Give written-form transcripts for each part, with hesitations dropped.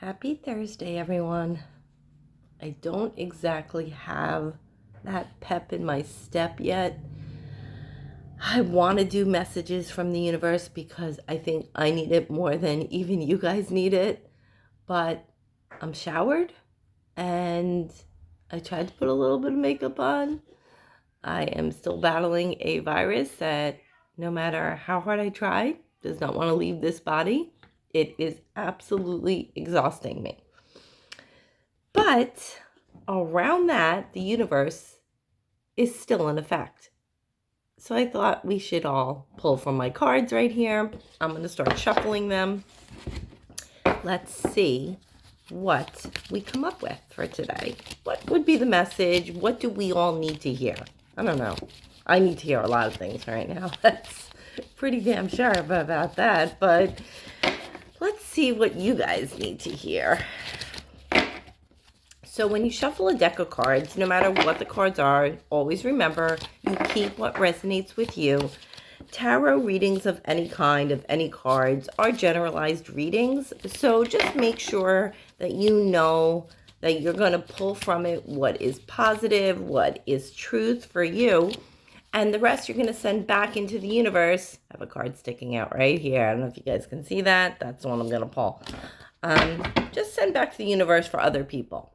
Happy Thursday, everyone. I don't exactly have that pep in my step yet. I want to do messages from the universe because I think I need it more than even you guys need it. But I'm showered and I tried to put a little bit of makeup on. I am still battling a virus that, no matter how hard I try, does not want to leave this body. It is absolutely exhausting me. But around that, the universe is still in effect. So I thought we should all pull from my cards right here. I'm going to start shuffling them. Let's see what we come up with for today. What would be the message? What do we all need to hear? I don't know. I need to hear a lot of things right now. That's pretty damn sure about that. But let's see what you guys need to hear. So when you shuffle a deck of cards, no matter what the cards are, always remember you keep what resonates with you. Tarot readings of any kind, of any cards, are generalized readings. So just make sure that you know that you're going to pull from it what is positive, what is truth for you. And the rest you're going to send back into the universe. I have a card sticking out right here. I don't know if you guys can see that. That's the one I'm going to pull. Just send back to the universe for other people.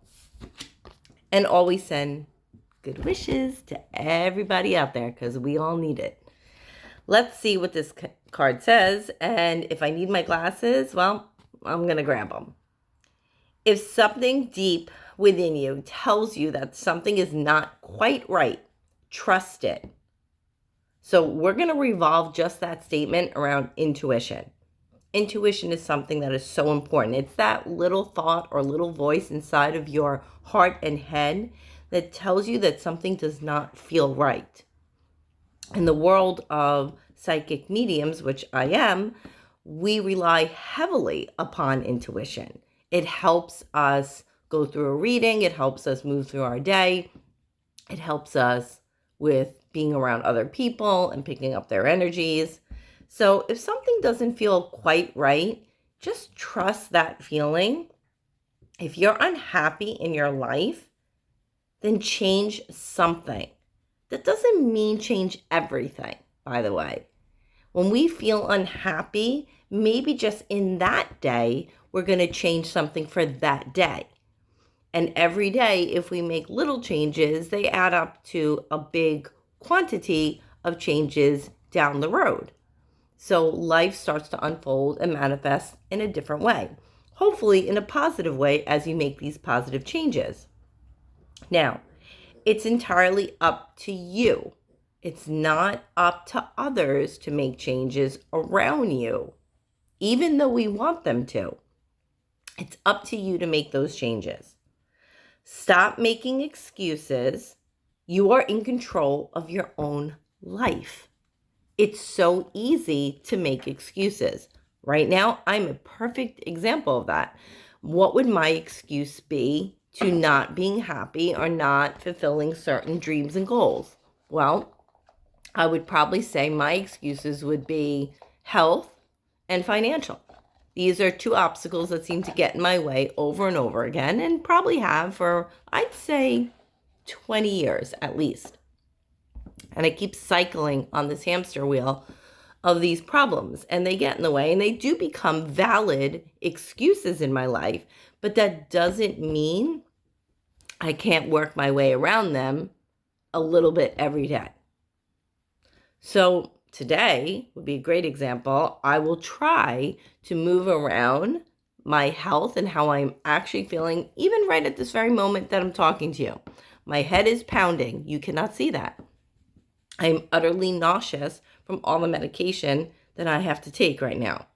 And always send good wishes to everybody out there because we all need it. Let's see what this card says. And if I need my glasses, well, I'm going to grab them. If something deep within you tells you that something is not quite right, trust it. So we're going to revolve just that statement around intuition. Intuition is something that is so important. It's that little thought or little voice inside of your heart and head that tells you that something does not feel right. In the world of psychic mediums, which I am, we rely heavily upon intuition. It helps us go through a reading. It helps us move through our day. It helps us with being around other people and picking up their energies. So if something doesn't feel quite right, just trust that feeling. If you're unhappy in your life, then change something. That doesn't mean change everything, by the way. When we feel unhappy, maybe just in that day, we're going to change something for that day. And every day, if we make little changes, they add up to a big quantity of changes down the road. So life starts to unfold and manifest in a different way, hopefully in a positive way as you make these positive changes. Now, it's entirely up to you. It's not up to others to make changes around you, even though we want them to. It's up to you to make those changes. Stop making excuses. You are in control of your own life. It's so easy to make excuses. Right now, I'm a perfect example of that. What would my excuse be to not being happy or not fulfilling certain dreams and goals? Well, I would probably say my excuses would be health and financial. These are two obstacles that seem to get in my way over and over again, and probably have for, I'd say, 20 years at least. And I keep cycling on this hamster wheel of these problems, and they get in the way, and they do become valid excuses in my life, but that doesn't mean I can't work my way around them a little bit every day. So today would be a great example. I will try to move around my health and how I'm actually feeling, even right at this very moment that I'm talking to you. My head is pounding. You cannot see that. I'm utterly nauseous from all the medication that I have to take right now.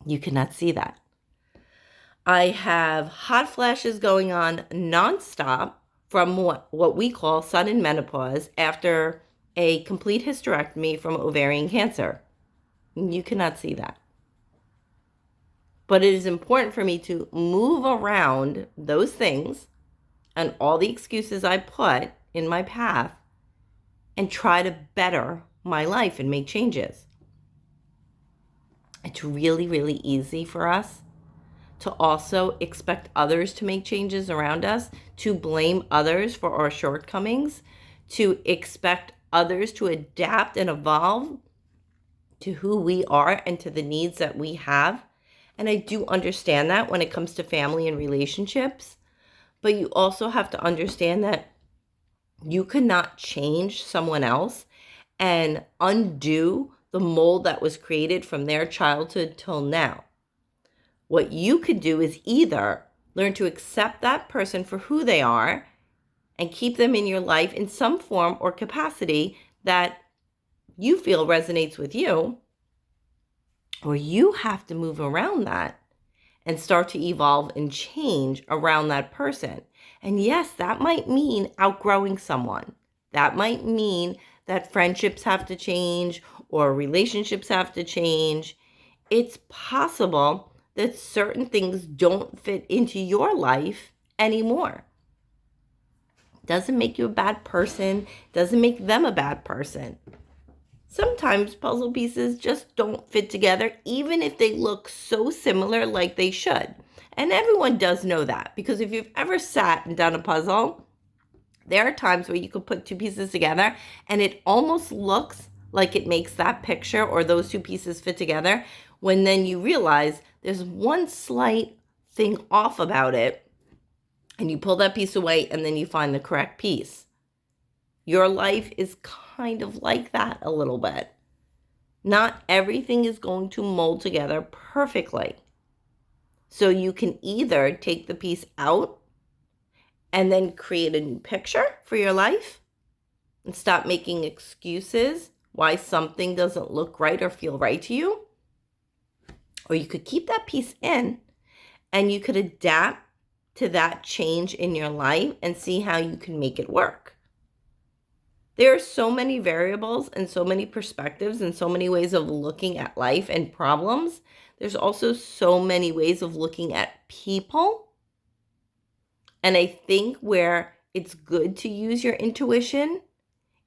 You cannot see that. I have hot flashes going on nonstop from what we call sudden menopause after a complete hysterectomy from ovarian cancer. You cannot see that. But it is important for me to move around those things and all the excuses I put in my path and try to better my life and make changes. It's really, really easy for us to also expect others to make changes around us, to blame others for our shortcomings, to expect others to adapt and evolve to who we are and to the needs that we have. And I do understand that when it comes to family and relationships. But you also have to understand that you cannot change someone else and undo the mold that was created from their childhood till now. What you could do is either learn to accept that person for who they are and keep them in your life in some form or capacity that you feel resonates with you, or you have to move around that and start to evolve and change around that person. And yes, that might mean outgrowing someone. That might mean that friendships have to change or relationships have to change. It's possible that certain things don't fit into your life anymore. Doesn't make you a bad person, doesn't make them a bad person. Sometimes puzzle pieces just don't fit together, even if they look so similar like they should. And everyone does know that, because if you've ever sat and done a puzzle, there are times where you could put two pieces together and it almost looks like it makes that picture or those two pieces fit together, when then you realize there's one slight thing off about it, and you pull that piece away and then you find the correct piece. Your life is kind of like that a little bit. Not everything is going to mold together perfectly. So you can either take the piece out and then create a new picture for your life and stop making excuses why something doesn't look right or feel right to you. Or you could keep that piece in and you could adapt to that change in your life and see how you can make it work. There are so many variables and so many perspectives and so many ways of looking at life and problems. There's also so many ways of looking at people. And I think where it's good to use your intuition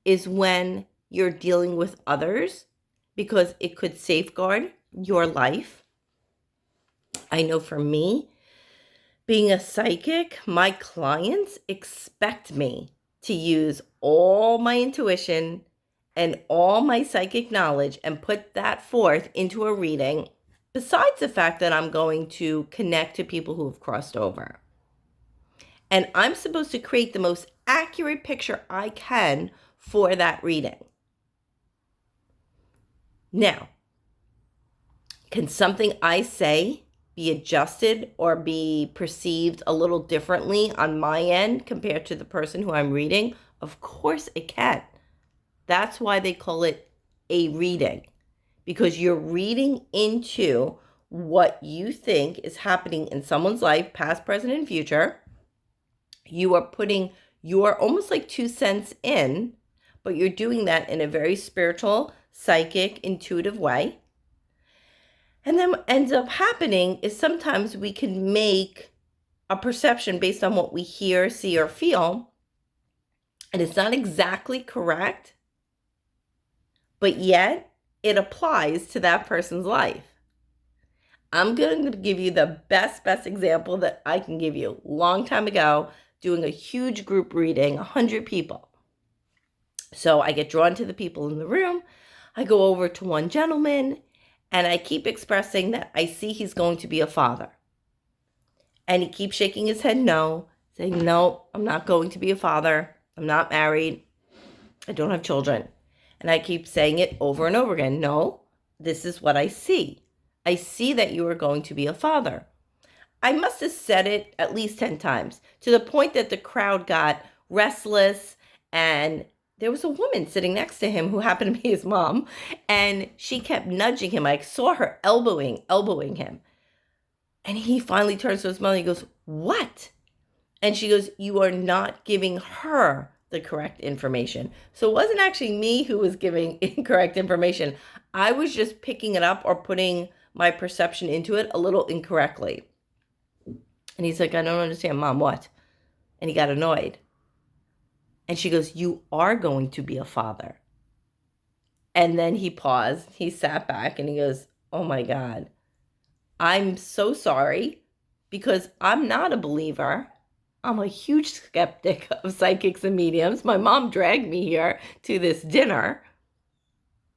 is when you're dealing with others, because it could safeguard your life. I know for me, being a psychic, my clients expect me to use all my intuition and all my psychic knowledge and put that forth into a reading, besides the fact that I'm going to connect to people who have crossed over. And I'm supposed to create the most accurate picture I can for that reading. Now, can something I say be adjusted or be perceived a little differently on my end compared to the person who I'm reading? Of course it can. That's why they call it a reading, because you're reading into what you think is happening in someone's life, past, present, and future. You are putting your almost like 2 cents in, but you're doing that in a very spiritual, psychic, intuitive way. And then what ends up happening is sometimes we can make a perception based on what we hear, see, or feel, and it's not exactly correct, but yet it applies to that person's life. I'm going to give you the best example that I can give you. Long time ago, doing a huge group reading, 100 people. So I get drawn to the people in the room. I go over to one gentleman, and I keep expressing that I see he's going to be a father. And he keeps shaking his head no, saying, no, I'm not going to be a father. I'm not married. I don't have children. And I keep saying it over and over again. No, this is what I see. I see that you are going to be a father. I must have said it at least 10 times, to the point that the crowd got restless, and there was a woman sitting next to him who happened to be his mom, and she kept nudging him. I saw her elbowing him. And he finally turns to his mother and he goes, what? And she goes, you are not giving her the correct information. So it wasn't actually me who was giving incorrect information. I was just picking it up or putting my perception into it a little incorrectly. And he's like, I don't understand, Mom, what? And he got annoyed. And she goes, you are going to be a father. And then he paused. He sat back and he goes, oh my God, I'm so sorry. because I'm not a believer. I'm a huge skeptic of psychics and mediums. My mom dragged me here to this dinner,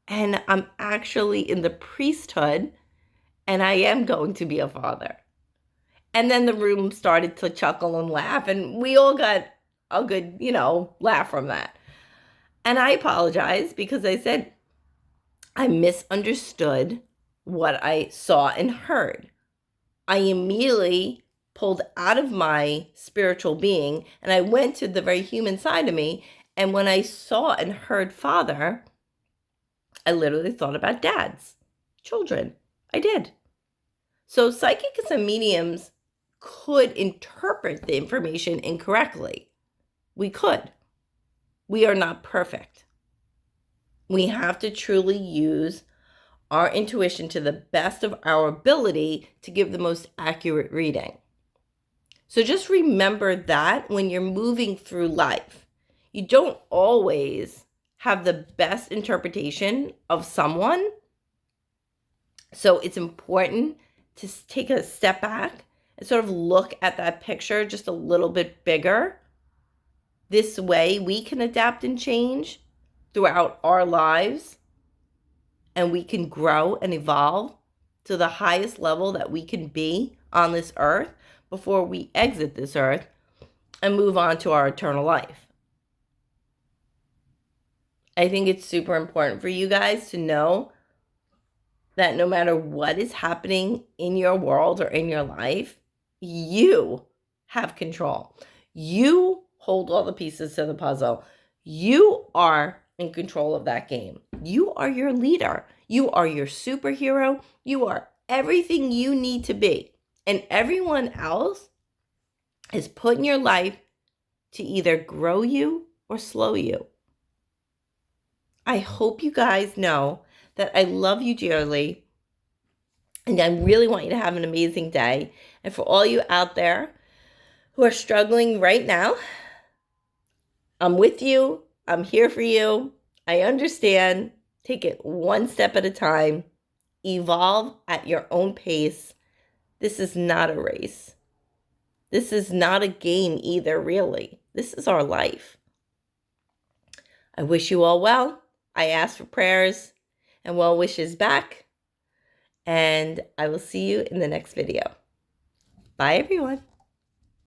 and I'm actually in the priesthood, and I am going to be a father. And then the room started to chuckle and laugh, and we all got a good, laugh from that. And I apologize because I said I misunderstood what I saw and heard. I immediately pulled out of my spiritual being and I went to the very human side of me. And when I saw and heard father, I literally thought about dads, children. I did. So psychics and mediums could interpret the information incorrectly. We could. We are not perfect. We have to truly use our intuition to the best of our ability to give the most accurate reading. So just remember that when you're moving through life, you don't always have the best interpretation of someone. So it's important to take a step back and sort of look at that picture just a little bit bigger. This way we can adapt and change throughout our lives, and we can grow and evolve to the highest level that we can be on this earth before we exit this earth and move on to our eternal life. I think it's super important for you guys to know that no matter what is happening in your world or in your life, you have control. You hold all the pieces to the puzzle. You are in control of that game. You are your leader. You are your superhero. You are everything you need to be. And everyone else is put in your life to either grow you or slow you. I hope you guys know that I love you dearly, and I really want you to have an amazing day. And for all you out there who are struggling right now, I'm with you. I'm here for you. I understand. Take it one step at a time. Evolve at your own pace. This is not a race. This is not a game either, really. This is our life. I wish you all well. I ask for prayers and well wishes back. And I will see you in the next video. Bye, everyone.